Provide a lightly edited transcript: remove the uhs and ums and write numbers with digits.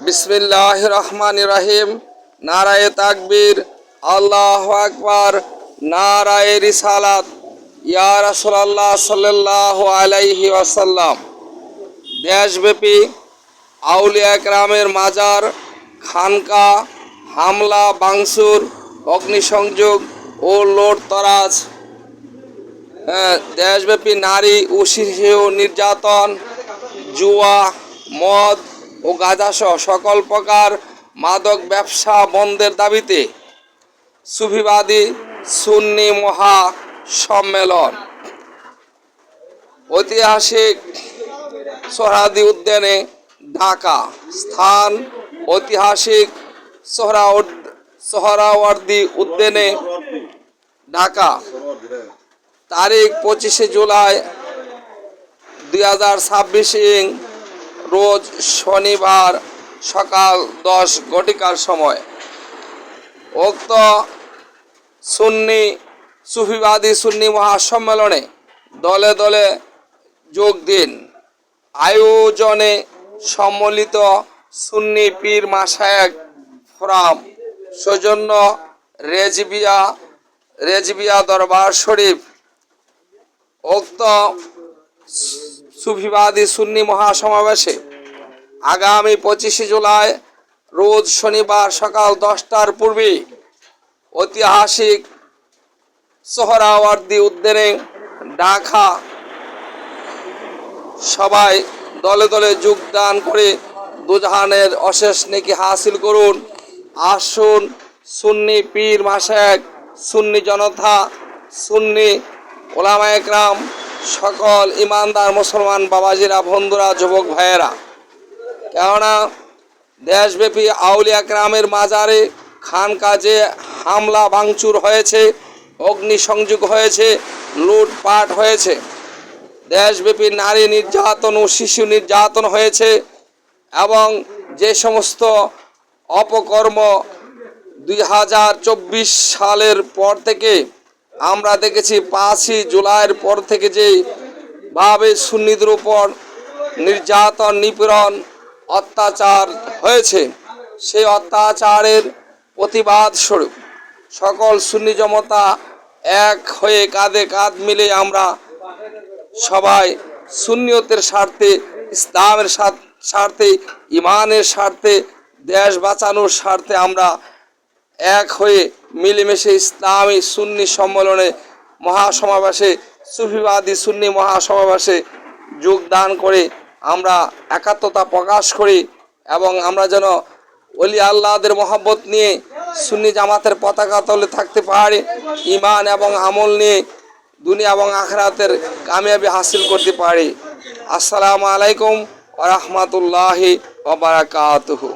বিসমিল্লাহির রহমানির রহিম। নারায়ে তাকবীর, আল্লাহু আকবার, নারায়ে রিসালাত। ইয়া রাসূলুল্লাহ সাল্লাল্লাহু আলাইহি ওয়াসাল্লাম। দেশব্যাপী আউলিয়া কেরামের মাজার, খানকা, হামলা ভাঙচুর, অগ্নিসংযোগ ও লুটতরাজ, দেশব্যাপী নারী ও শিশু নির্যাতন, জুয়া, মদ ও গাঁজাসহ সকল প্রকার মাদক ব্যবসা বন্ধের দাবিতে সুফিবাদী সুন্নি মহা সম্মেলন ঐতিহাসিক সোহরাওয়ার্দী উদ্যানে, ঢাকা। স্থান ঐতিহাসিক সোহরাওয়ার্দী উদ্যানে, ঢাকা। তারিখ 25শে জুলাই 2026 রোজ শনিবার সকাল 10 ঘটিকার সময় উক্ত সুফিবাদী সুন্নি মহাসম্মেলনে দলে দলে যোগ দিন। আয়োজনে সম্মিলিত সুন্নি পীর মাশায়েখ ফোরাম, সৌজন্য রেজবিয়া দরবার শরীফ। উক্ত সুফিবাদী সুন্নি মহাসমাবেশে আগামী 25শে জুলাই রোজ শনিবার সকাল 10টার পূর্বে ঐতিহাসিক সোহরাওয়ার্দী উদ্যানে, ঢাকা। সবাই দলে দলে যোগদান করে দুজাহানের অশেষ নেকি হাসিল করুন। আসুন সুন্নি পীর মাশায়েখ, সুন্নি জনতা, সুন্নি ওলামায়ে কেরাম, সকল ইমানদার মুসলমান বাবাজিরা, বন্ধুরা, যুবক ভাইয়েরা, কেননা দেশব্যাপী আউলিয়া কেরামের মাজারে, খানকাজে হামলা ভাঙচুর হয়েছে, অগ্নিসংযোগ হয়েছে, লুটপাট হয়েছে, দেশব্যাপী নারী নির্যাতন ও শিশু নির্যাতন হয়েছে। এবং যে সমস্ত অপকর্ম 2024 সালের পর থেকে আমরা দেখেছি, 5ই জুলাইয়ের পর থেকে যেভাবে সুন্নিদের উপর নির্যাতন, নিপীড়ন, অত্যাচার হয়েছে, সেই অত্যাচারের প্রতিবাদ স্বরূপ সকল সুন্নি জনতা এক হয়ে কাঁধে কাঁধ মিলে আমরা সবাই সুন্নিয়তের স্বার্থে, ইসলামের স্বার্থে, ইমানের স্বার্থে, দেশ বাঁচানোর স্বার্থে আমরা এক হয়ে মিলেমিশে ইসলামী সুন্নি সম্মেলনে, মহাসমাবেশে, সুফিবাদী সুন্নি মহাসমাবেশে যোগদান করে আমরা একাত্মতা প্রকাশ করি এবং আমরা যেন ওলি আল্লাহদের মহব্বত নিয়ে সুন্নি জামাতের পতাকা তলে থাকতে পারি, ইমান এবং আমল নিয়ে দুনিয়া এবং আখিরাতের কামিয়াবি হাসিল করতে পারি। আসসালামু আলাইকুম ওয়া রাহমাতুল্লাহি ওয়া বারাকাতুহু।